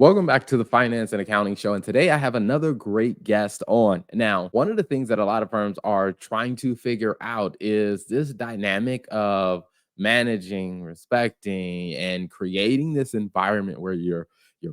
Welcome back to the Finance and Accounting Show. And today I have another great guest on. Now, one of the things that a lot of firms are trying to figure out is this dynamic of managing, respecting, and creating this environment where your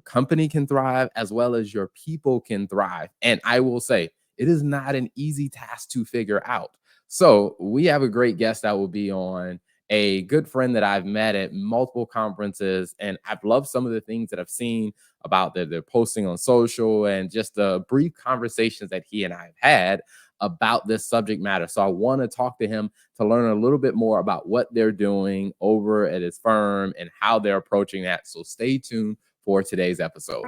company can thrive as well as your people can thrive. And I will say, it is not an easy task to figure out. So, we have a great guest that will be on, a good friend that I've met at multiple conferences, and I've loved some of the things that I've seen about that they're posting on social and just the brief conversations that he and I have had about this subject matter. So I want to talk to him to learn a little bit more about what they're doing over at his firm and how they're approaching that. So stay tuned for today's episode.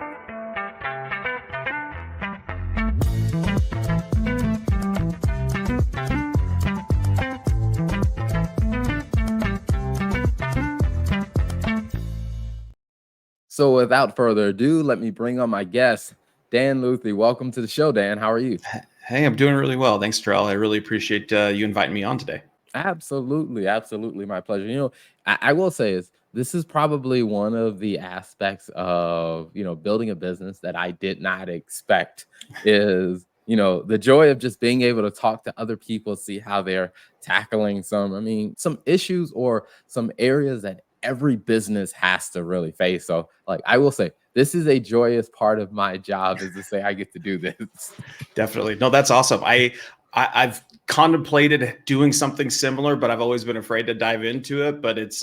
So without further ado, let me bring on my guest, Dan Luthi. Welcome to the show, Dan. How are you? Hey, I'm doing really well. Thanks, Terrell. I really appreciate you inviting me on today. Absolutely, absolutely, my pleasure. I will say is this is probably one of the aspects of building a business that I did not expect is the joy of just being able to talk to other people, see how they're tackling some issues or some areas that every business has to really face. So, like I will say, this is a joyous part of my job is to say I get to do this. Definitely. No, that's awesome. I've contemplated doing something similar, but I've always been afraid to dive into it. But it's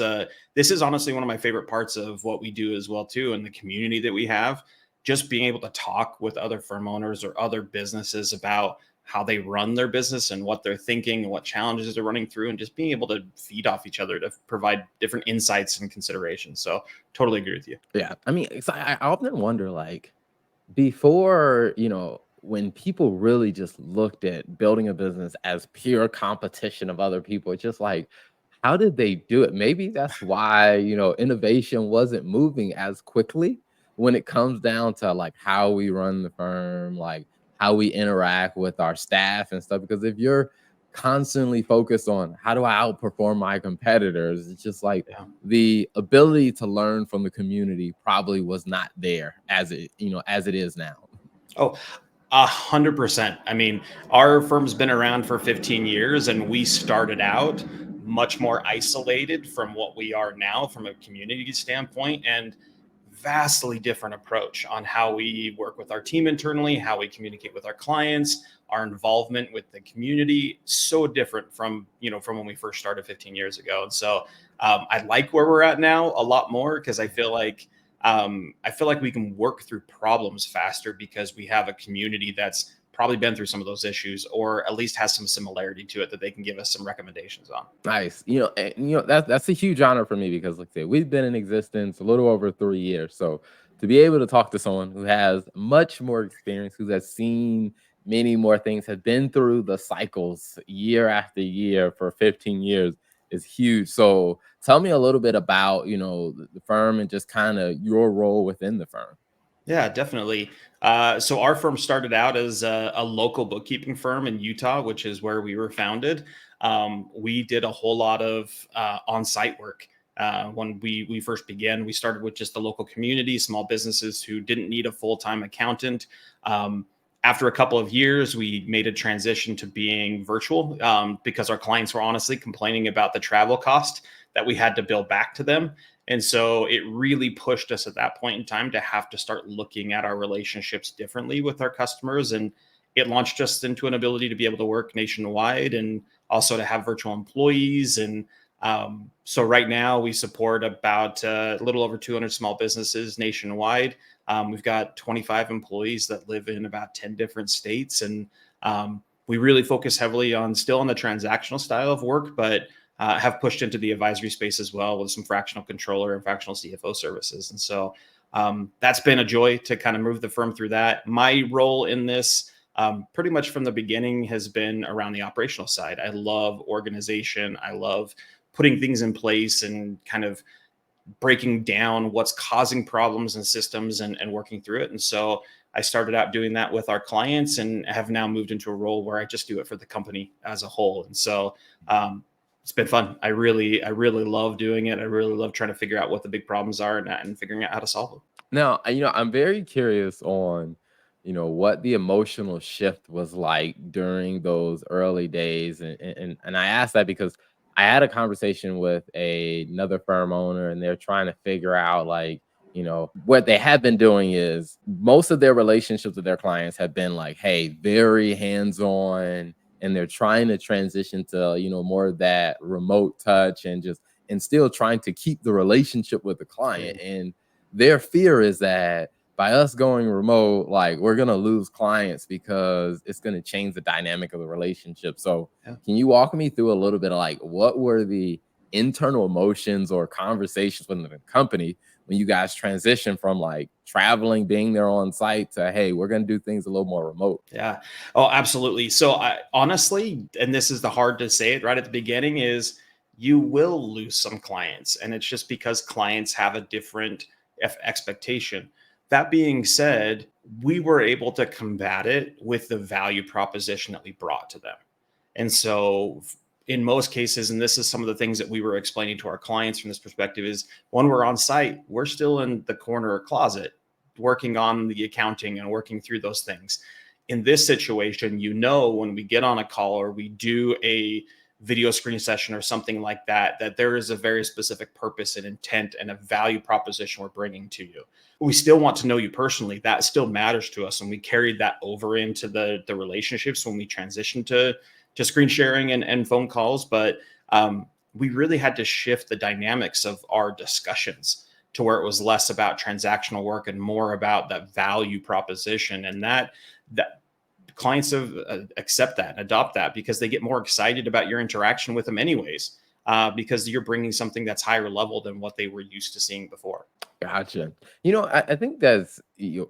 this is honestly one of my favorite parts of what we do as well too, and the community that we have. Just being able to talk with other firm owners or other businesses about how they run their business and what they're thinking and what challenges they're running through, and just being able to feed off each other to provide different insights and considerations. So totally agree with you. Yeah, I often wonder, like, before, when people really just looked at building a business as pure competition of other people, it's just like, how did they do it? Maybe that's why, innovation wasn't moving as quickly when it comes down to like how we run the firm, like how we interact with our staff and stuff. Because if you're constantly focused on how do I outperform my competitors, it's just like Yeah. the ability to learn from the community probably was not there as it is now. Oh, 100%. I mean, our firm's been around for 15 years and we started out much more isolated from what we are now from a community standpoint, and vastly different approach on how we work with our team internally, how we communicate with our clients, our involvement with the community. So different from when we first started 15 years ago. And so I like where we're at now a lot more because I feel like we can work through problems faster because we have a community that's probably been through some of those issues, or at least has some similarity to it that they can give us some recommendations on. Nice. That's a huge honor for me because, like I said, we've been in existence a little over 3 years. So to be able to talk to someone who has much more experience, who has seen many more things, has been through the cycles year after year for 15 years is huge. So tell me a little bit about, the firm and just kind of your role within the firm. Yeah, definitely. So our firm started out as a local bookkeeping firm in Utah, which is where we were founded. We did a whole lot of on-site work. When we first began, we started with just the local community, small businesses who didn't need a full-time accountant. Um, After a couple of years, we made a transition to being virtual because our clients were honestly complaining about the travel cost that we had to bill back to them. And so it really pushed us at that point in time to have to start looking at our relationships differently with our customers. And it launched us into an ability to be able to work nationwide and also to have virtual employees. And so right now we support about a little over 200 small businesses nationwide. We've got 25 employees that live in about 10 different states. And we really focus heavily on still on the transactional style of work, but have pushed into the advisory space as well with some fractional controller and fractional CFO services. And so that's been a joy to kind of move the firm through that. My role in this pretty much from the beginning has been around the operational side. I love organization. I love putting things in place and kind of breaking down what's causing problems and systems and working through it. And so I started out doing that with our clients and have now moved into a role where I just do it for the company as a whole. And so it's been fun. I really love doing it. I really love trying to figure out what the big problems are and figuring out how to solve them. Now, I'm very curious on, what the emotional shift was like during those early days, and I asked that because I had a conversation with another firm owner, and they're trying to figure out, like, what they have been doing is most of their relationships with their clients have been like, hey, very hands-on, and they're trying to transition to, more of that remote touch and just and still trying to keep the relationship with the client. Great. And their fear is that by us going remote, like, we're gonna lose clients because it's gonna change the dynamic of the relationship. So, Yeah. can you walk me through a little bit of, like, what were the internal emotions or conversations within the company when you guys transition from, like, traveling, being there on site to, hey, we're gonna do things a little more remote? Yeah. Oh, absolutely. So I honestly, and this is the hard to say it right at the beginning, is you will lose some clients. And it's just because clients have a different expectation. That being said, we were able to combat it with the value proposition that we brought to them. And so in most cases, and this is some of the things that we were explaining to our clients from this perspective, is when we're on site, we're still in the corner or closet working on the accounting and working through those things. In this situation, when we get on a call or we do a video screen session or something like that, that there is a very specific purpose and intent and a value proposition we're bringing to you. We still want to know you personally. That still matters to us. And we carried that over into the relationships when we transitioned to screen sharing and phone calls. But we really had to shift the dynamics of our discussions to where it was less about transactional work and more about that value proposition. And that clients have accept that and adopt that because they get more excited about your interaction with them anyways, because you're bringing something that's higher level than what they were used to seeing before. Gotcha. I think that's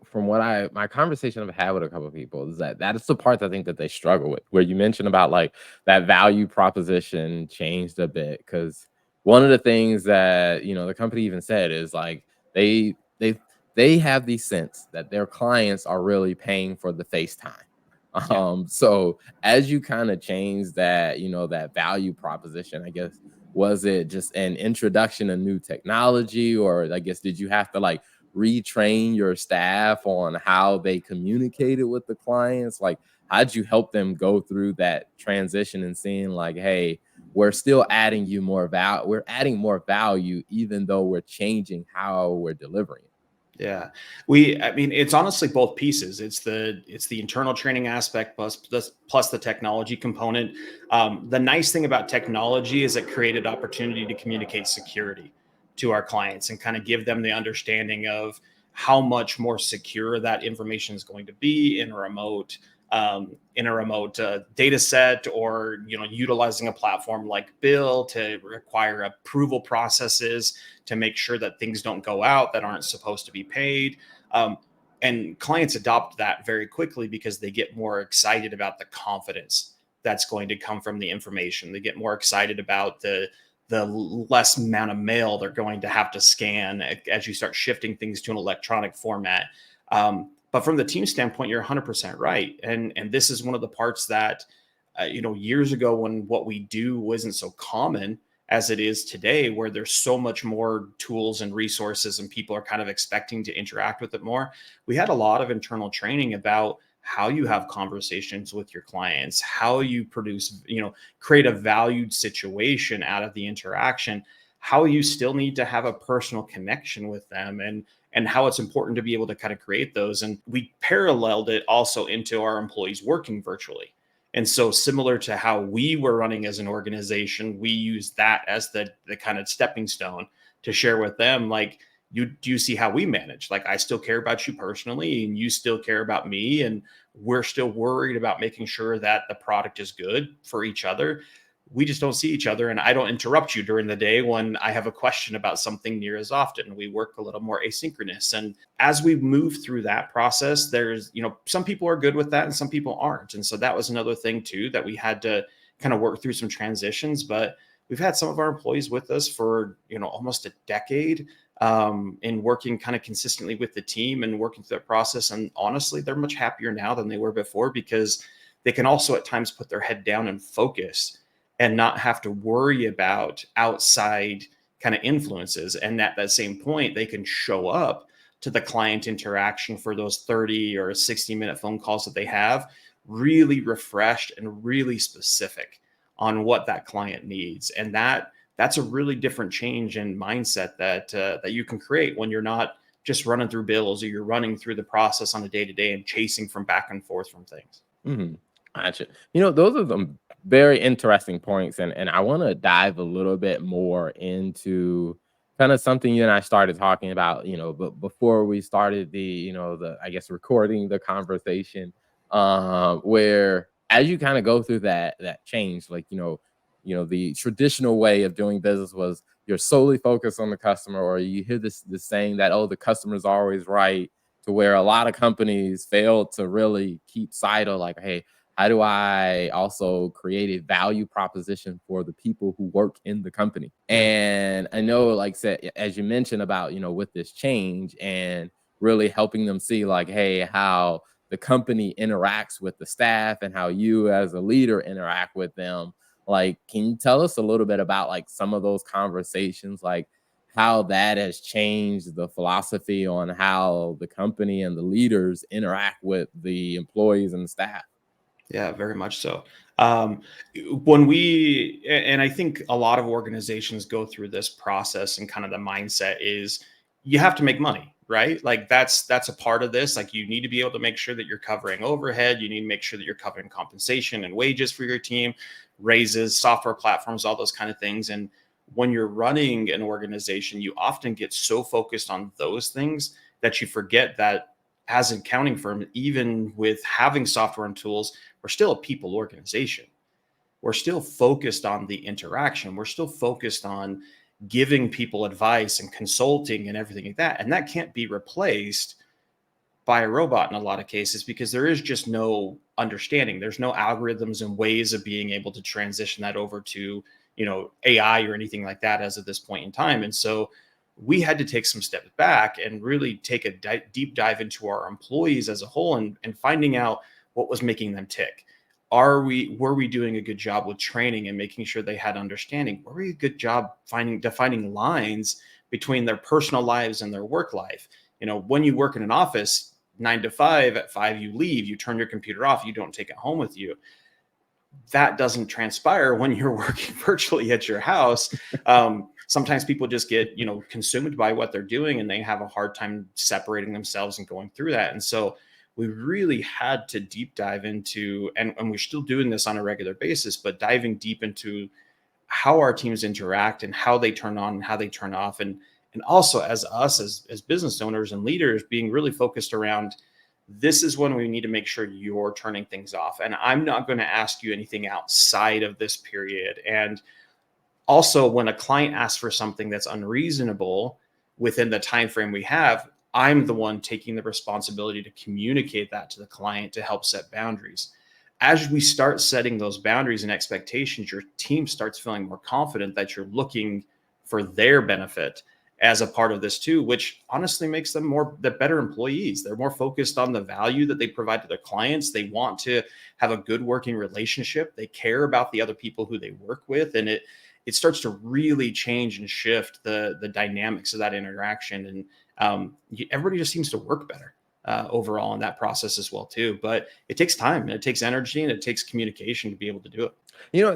from what my conversation I've had with a couple of people is that is the part I think that they struggle with, where you mentioned about like that value proposition changed a bit. Because one of the things that the company even said is like they they they have the sense that their clients are really paying for the FaceTime. Yeah. So as you kind of change that, that value proposition, I guess, was it just an introduction of new technology, or I guess did you have to like retrain your staff on how they communicated with the clients? Like, how'd you help them go through that transition and seeing like, hey, we're still adding you more value, we're adding more value, even though we're changing how we're delivering it. Yeah. I mean, it's honestly both pieces. It's the internal training aspect plus the technology component. The nice thing about technology is it created opportunity to communicate security to our clients and kind of give them the understanding of how much more secure that information is going to be in a remote data set, or utilizing a platform like Bill to require approval processes to make sure that things don't go out that aren't supposed to be paid. Um, and clients adopt that very quickly because they get more excited about the confidence that's going to come from the information. They get more excited about the less amount of mail they're going to have to scan as you start shifting things to an electronic format. But from the team standpoint, you're 100% right, and this is one of the parts that years ago, when what we do wasn't so common as it is today, where there's so much more tools and resources and people are kind of expecting to interact with it more. We had a lot of internal training about how you have conversations with your clients, how you create a valued situation out of the interaction, how you still need to have a personal connection with them, and how it's important to be able to kind of create those. And we paralleled it also into our employees working virtually. And so, similar to how we were running as an organization, we use that as the kind of stepping stone to share with them. Like, you see how we manage? Like, I still care about you personally, and you still care about me, and we're still worried about making sure that the product is good for each other. We just don't see each other, and I don't interrupt you during the day when I have a question about something near as often. We work a little more asynchronous. And as we move through that process, there's, some people are good with that and some people aren't. And so that was another thing too, that we had to kind of work through some transitions. But we've had some of our employees with us for, almost a decade, in working kind of consistently with the team and working through that process. And honestly, they're much happier now than they were before, because they can also at times put their head down and focus and not have to worry about outside kind of influences. And at that same point, they can show up to the client interaction for those 30 or 60-minute phone calls that they have, really refreshed and really specific on what that client needs. And that's a really different change in mindset that you can create when you're not just running through bills, or you're running through the process on a day to day and chasing from back and forth from things. Mhm. Gotcha. Those are some very interesting points, and I wanna dive a little bit more into kinda something you and I started talking about, but before we started I guess, recording the conversation, where as you kinda go through that change, like, the traditional way of doing business was you're solely focused on the customer, or you hear this saying that, "Oh, the customer's always right," to where a lot of companies fail to really keep sight of like, hey, how do I also create a value proposition for the people who work in the company? Yeah. And I know, like said, as you mentioned about, with this change and really helping them see like, hey, how the company interacts with the staff and how you as a leader interact with them. Like, can you tell us a little bit about like some of those conversations, like how that has changed the philosophy on how the company and the leaders interact with the employees and the staff? Yeah, very much so. Um, when and I think a lot of organizations go through this process, and kind of the mindset is you have to make money, right? Like that's a part of this. Like you need to be able to make sure that you're covering overhead. You need to make sure that you're covering compensation and wages for your team, raises, software platforms, all those kind of things. And when you're running an organization, you often get so focused on those things that you forget that as an accounting firm, even with having software and tools, we're still a people organization. We're still focused on the interaction. We're still focused on giving people advice and consulting and everything like that. And that can't be replaced by a robot in a lot of cases, because there is just no understanding. There's no algorithms and ways of being able to transition that over to, AI or anything like that as of this point in time. And so we had to take some steps back and really take a deep dive into our employees as a whole, and finding out what was making them tick. Were we doing a good job with training and making sure they had understanding? Were we a good job defining lines between their personal lives and their work life? When you work in an office 9 to 5, at 5 you leave, you turn your computer off, you don't take it home with you. That doesn't transpire when you're working virtually at your house. Sometimes people just get, consumed by what they're doing, and they have a hard time separating themselves and going through that. And so we really had to deep dive into, and we're still doing this on a regular basis, but diving deep into how our teams interact and how they turn on and how they turn off. And also as us as business owners and leaders, being really focused around, this is when we need to make sure you're turning things off. And I'm not going to ask you anything outside of this period. And also, when a client asks for something that's unreasonable within the time frame we have, I'm the one taking the responsibility to communicate that to the client to help set boundaries. As we start setting those boundaries and expectations, your team starts feeling more confident that you're looking for their benefit as a part of this too, which honestly makes them the better employees. They're more focused on the value that they provide to their clients. They want to have a good working relationship. They care about the other people who they work with, and it starts to really change and shift the dynamics of that interaction. And everybody just seems to work better overall in that process as well too. But it takes time, and it takes energy, and it takes communication to be able to do it.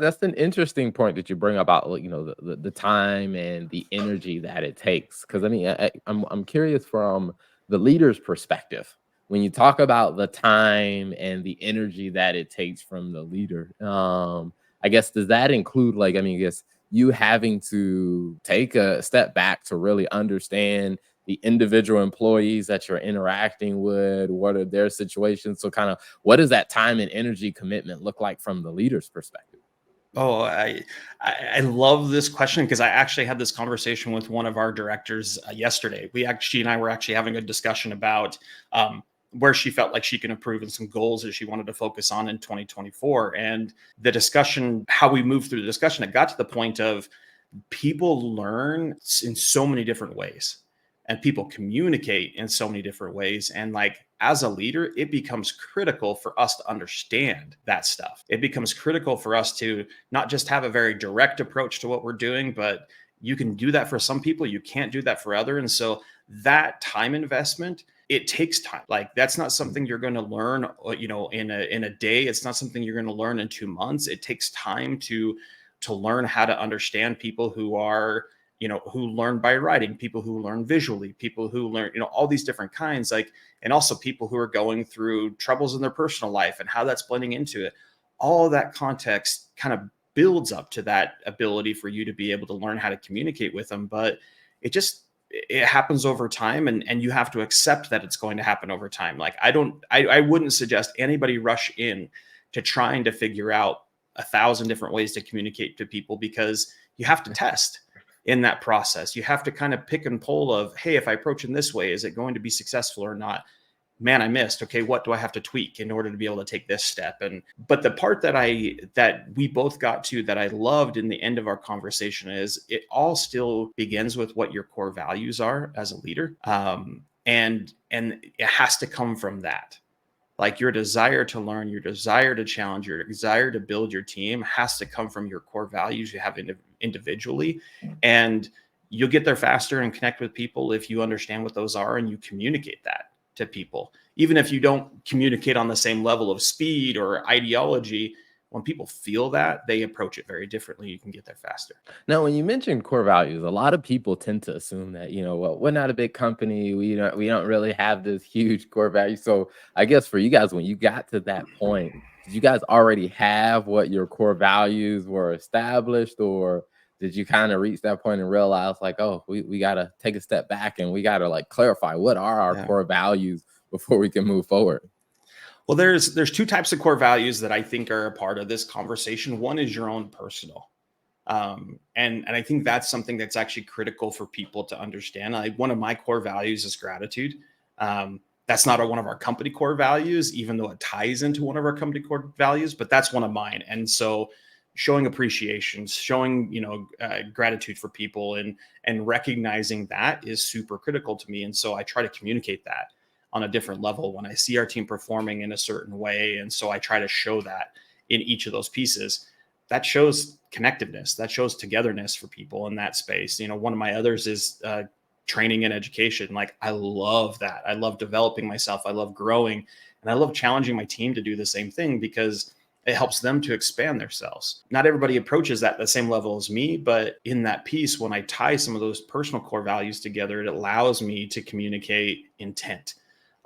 That's an interesting point that you bring about, like, the time and the energy that it takes. Because I mean, I'm curious from the leader's perspective when you talk about the time and the energy that it takes from the leader. I guess does that include like, I mean, I guess you having to take a step back to really understand the individual employees that you're interacting with, what are their situations? So kind of what does that time and energy commitment look like from the leader's perspective? Oh, I love this question, because I actually had this conversation with one of our directors yesterday. She and I were actually having a discussion about where she felt like she can improve, and some goals that she wanted to focus on in 2024. And the discussion, how we moved through the discussion, it got to the point of people learn in so many different ways, and people communicate in so many different ways. And like as a leader, it becomes critical for us to understand that stuff. It becomes critical for us to not just have a very direct approach to what we're doing, but You can do that for some people, you can't do that for other. And so that time investment, it takes time. Like that's not something you're going to learn, in a day. It's not something you're going to learn in 2 months. It takes time to learn how to understand people who are, who learn by writing, people who learn visually, people who learn, all these different kinds, like, and also people who are going through troubles in their personal life and how that's blending into it. All of that context kind of builds up to that ability for you to be able to learn how to communicate with them. But it happens over time, and you have to accept that it's going to happen over time. Like I wouldn't suggest anybody rush in to trying to figure out 1,000 different ways to communicate to people, because you have to test in that process. You have to kind of pick and pull of, hey, if I approach in this way, is it going to be successful or not? Man, I missed. Okay, what do I have to tweak in order to be able to take this step? And but the part that we both got to that I loved in the end of our conversation is it all still begins with what your core values are as a leader. And it has to come from that. Like your desire to learn, your desire to challenge, your desire to build your team has to come from your core values you have individually. And you'll get there faster and connect with people if you understand what those are and you communicate that to people. Even if you don't communicate on the same level of speed or ideology, when people feel that, they approach it very differently. You can get there faster. Now, when you mention core values, a lot of people tend to assume that, well, we're not a big company. We don't really have this huge core value. So I guess for you guys, when you got to that point, did you guys already have what your core values were established, or did you kind of reach that point and realize like, oh, we gotta take a step back and we gotta like clarify what are our Yeah. core values before we can move forward? Well, there's two types of core values that I think are a part of this conversation. One is your own personal. And I think that's something that's actually critical for people to understand. One of my core values is gratitude. That's not one of our company core values, even though it ties into one of our company core values, but that's one of mine. And so showing appreciation, showing, gratitude for people and recognizing that is super critical to me. And so I try to communicate that on a different level when I see our team performing in a certain way. And so I try to show that in each of those pieces. That shows connectiveness, that shows togetherness for people in that space. One of my others is training and education. Like I love that. I love developing myself. I love growing, and I love challenging my team to do the same thing because it helps them to expand themselves. Not everybody approaches that at the same level as me, but in that piece, when I tie some of those personal core values together, it allows me to communicate intent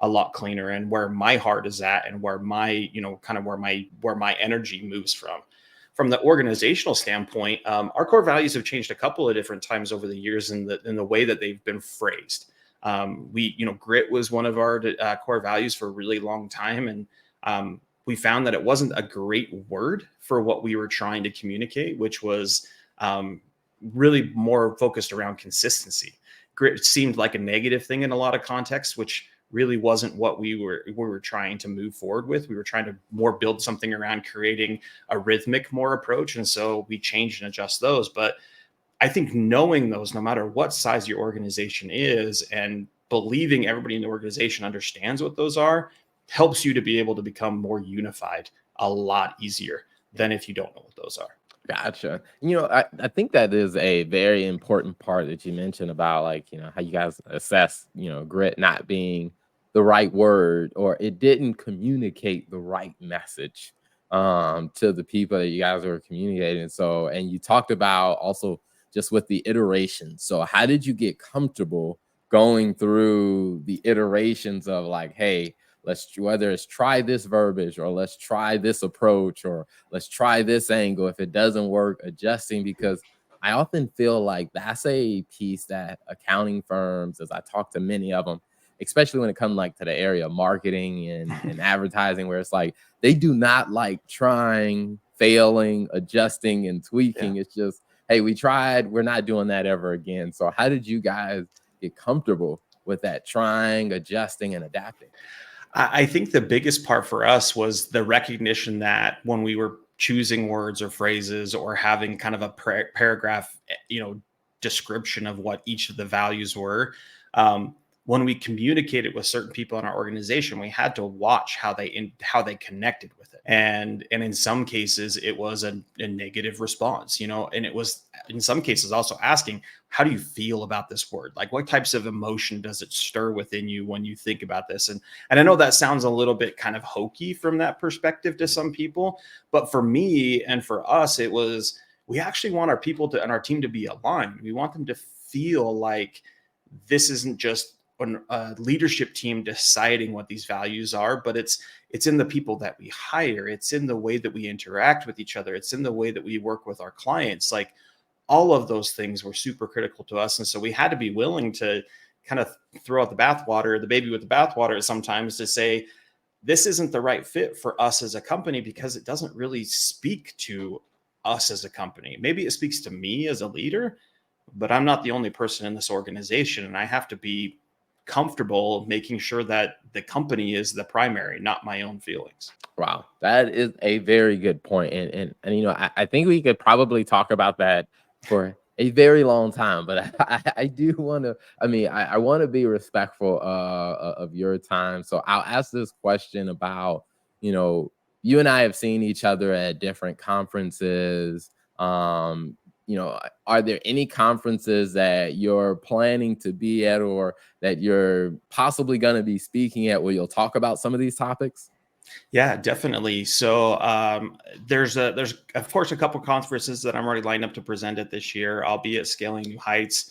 a lot cleaner and where my heart is at and where my, kind of where my energy moves from. From the organizational standpoint, our core values have changed a couple of different times over the years in the way that they've been phrased. Grit was one of our core values for a really long time, and we found that it wasn't a great word for what we were trying to communicate, which was really more focused around consistency. Grit seemed like a negative thing in a lot of contexts, which really wasn't what we were trying to move forward with. We were trying to more build something around creating a rhythmic more approach. And so we changed and adjust those. But I think knowing those, no matter what size your organization is, and believing everybody in the organization understands what those are, helps you to be able to become more unified a lot easier than if you don't know what those are. Gotcha. I think that is a very important part that you mentioned about like, how you guys assess, grit not being the right word, or it didn't communicate the right message to the people that you guys were communicating. So, and you talked about also just with the iterations. So how did you get comfortable going through the iterations of like, hey, whether it's try this verbiage, or let's try this approach, or let's try this angle. If it doesn't work, adjusting, because I often feel like that's a piece that accounting firms, as I talk to many of them, especially when it comes like to the area of marketing and advertising, where it's like they do not like trying, failing, adjusting, and tweaking. Yeah. It's just, hey, we tried, we're not doing that ever again. So how did you guys get comfortable with that trying, adjusting, and adapting? I think the biggest part for us was the recognition that when we were choosing words or phrases or having kind of a paragraph, description of what each of the values were, when we communicated with certain people in our organization, we had to watch how they connected with it, and in some cases it was a negative response, and it was in some cases also asking, how do you feel about this word? Like, what types of emotion does it stir within you when you think about this? And I know that sounds a little bit kind of hokey from that perspective to some people, but for me and for us, it was, we actually want our people to and our team to be aligned. We want them to feel like this isn't just a leadership team deciding what these values are, but it's in the people that we hire. It's in the way that we interact with each other. It's in the way that we work with our clients. Like, all of those things were super critical to us. And so we had to be willing to kind of throw out the baby with the bathwater sometimes, to say, this isn't the right fit for us as a company because it doesn't really speak to us as a company. Maybe it speaks to me as a leader, but I'm not the only person in this organization. And I have to be comfortable making sure that the company is the primary, not my own feelings. Wow, that is a very good point. And I think we could probably talk about that for a very long time, but I do want to, I want to be respectful of your time. So I'll ask this question about, you know, you and I have seen each other at different conferences. Um, are there any conferences that you're planning to be at, or that you're possibly going to be speaking at, where you'll talk about some of these topics? Yeah, definitely. So there's of course a couple conferences that I'm already lined up to present at this year. I'll be at Scaling New Heights,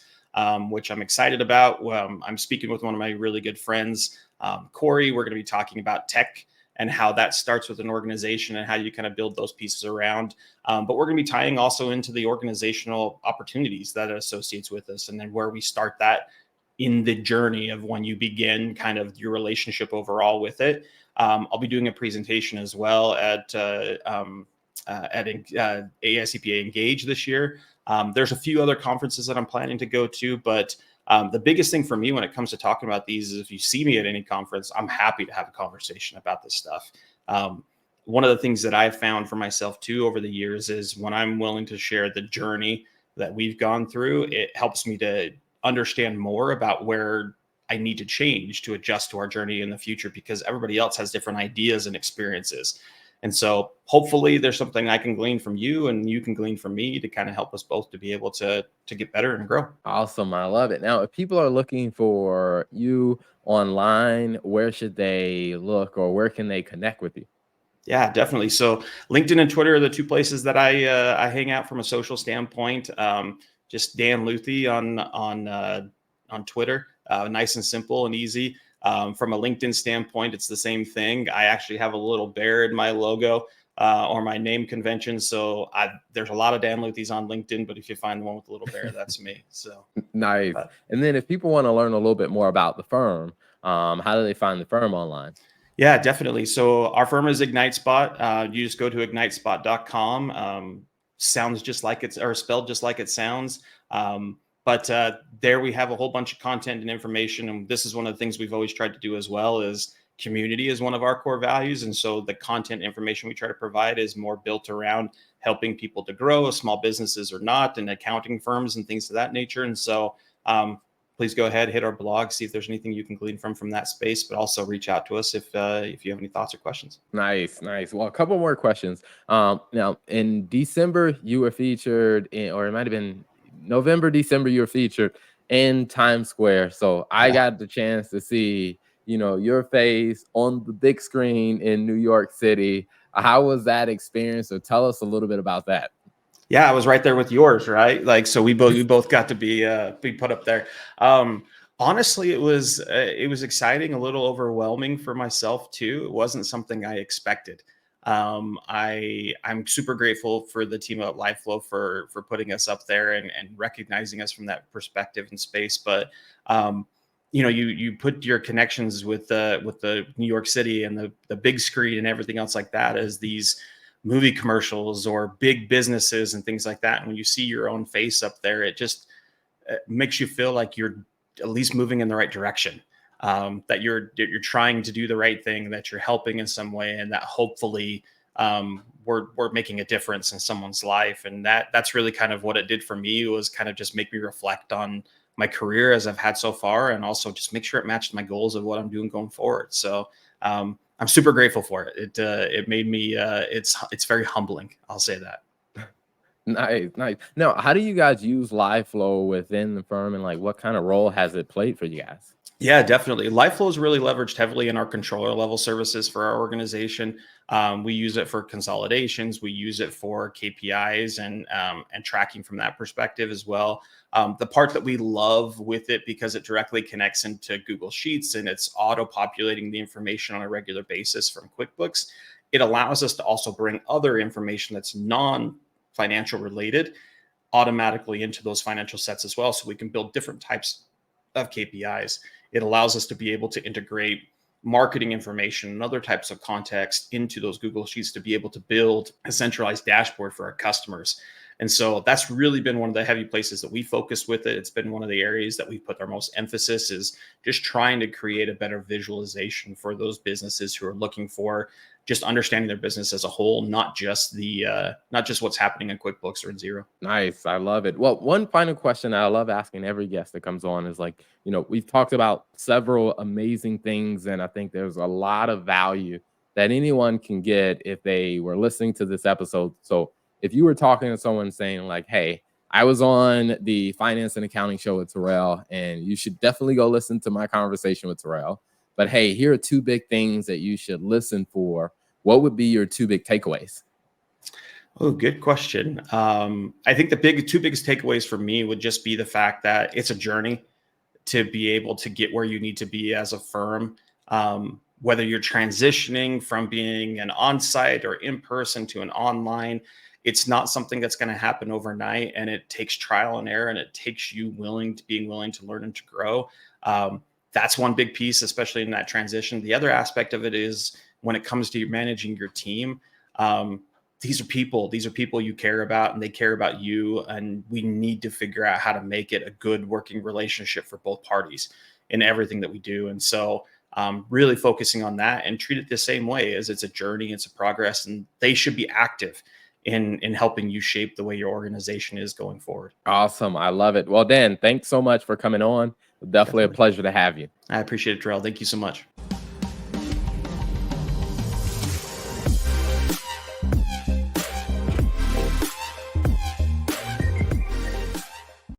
which I'm excited about. I'm speaking with one of my really good friends, Corey. We're going to be talking about tech and how that starts with an organization and how you kind of build those pieces around. But we're going to be tying also into the organizational opportunities that it associates with us, and then where we start that in the journey of when you begin kind of your relationship overall with it. I'll be doing a presentation as well at AICPA Engage this year. There's a few other conferences that I'm planning to go to, but the biggest thing for me when it comes to talking about these is, if you see me at any conference, I'm happy to have a conversation about this stuff. One of the things that I've found for myself too over the years is, when I'm willing to share the journey that we've gone through, it helps me to understand more about where I need to change to adjust to our journey in the future, because everybody else has different ideas and experiences. And so hopefully there's something I can glean from you and you can glean from me to kind of help us both to be able to get better and grow. Awesome. I love it. Now, if people are looking for you online, where should they look, or where can they connect with you? Yeah, definitely. So LinkedIn and Twitter are the two places that I hang out from a social standpoint. Just Dan Luthi on Twitter, nice and simple and easy. From a LinkedIn standpoint, it's the same thing. I actually have a little bear in my logo or my name convention. So there's a lot of Dan Luthis on LinkedIn, but if you find the one with the little bear, that's me. So Nice. uh, And then if people want to learn a little bit more about the firm, how do they find the firm online? yeah, definitely. So our firm is IgniteSpot. You just go to ignitespot.com. Sounds just like it's, or spelled just like it sounds. But there we have a whole bunch of content and information. And this is one of the things we've always tried to do as well, is community is one of our core values. And so the content information we try to provide is more built around helping people to grow, small businesses or not, and accounting firms and things of that nature. And so please go ahead, hit our blog, see if there's anything you can glean from that space, but also reach out to us if you have any thoughts or questions. Nice, nice. Well, a couple more questions. Now in December, you were featured in, or it might have been November, December, you were featured in Times Square. So I Yeah. got the chance to see, your face on the big screen in New York City. How was that experience? So tell us a little bit about that. Yeah, I was right there with yours, right? Like, so we both got to be put up there. Honestly, it was exciting, a little overwhelming for myself too. It wasn't something I expected. I'm super grateful for the team at LifeFlow for putting us up there and recognizing us from that perspective and space. But you put your connections with the New York City and the big screen and everything else like that as these movie commercials or big businesses and things like that. And when you see your own face up there, it just makes you feel like you're at least moving in the right direction. That you're trying to do the right thing, that you're helping in some way, and that hopefully we're making a difference in someone's life. And that's really kind of what it did for me, was kind of just make me reflect on my career as I've had so far, and also just make sure it matched my goals of what I'm doing going forward. So I'm super grateful for it. It made me it's very humbling. I'll say that. Nice, nice. Now, how do you guys use LiveFlow within the firm, and like what kind of role has it played for you guys? Yeah, definitely. LifeFlow is really leveraged heavily in our controller level services for our organization. We use it for consolidations. We use it for KPIs and tracking from that perspective as well. The part that we love with it because it directly connects into Google Sheets and it's auto populating the information on a regular basis from QuickBooks. It allows us to also bring other information that's non financial related automatically into those financial sets as well. So we can build different types of KPIs. It allows us to be able to integrate marketing information and other types of context into those Google Sheets to be able to build a centralized dashboard for our customers. And so that's really been one of the heavy places that we focus with it. It's been one of the areas that we put our most emphasis is just trying to create a better visualization for those businesses who are looking for just understanding their business as a whole, not just what's happening in QuickBooks or in Zero. Nice. I love it. Well, one final question I love asking every guest that comes on is like, we've talked about several amazing things, and I think there's a lot of value that anyone can get if they were listening to this episode. So if you were talking to someone saying, like, hey, I was on the finance and accounting show with Terrell, and you should definitely go listen to my conversation with Terrell. But hey, here are two big things that you should listen for. What would be your two big takeaways? Oh, good question. I think the two biggest takeaways for me would just be the fact that it's a journey to be able to get where you need to be as a firm. Whether you're transitioning from being an on-site or in person to an online, it's not something that's going to happen overnight, and it takes trial and error, and it takes you being willing to learn and to grow. That's one big piece, especially in that transition. The other aspect of it is when it comes to managing your team. These are people you care about, and they care about you, and we need to figure out how to make it a good working relationship for both parties in everything that we do. And so really focusing on that and treat it the same way as it's a journey, it's a progress, and they should be active in helping you shape the way your organization is going forward. Awesome. I love it. Well, Dan, thanks so much for coming on. Definitely a Definitely. pleasure to have you. I appreciate it, Terrell. Thank you so much.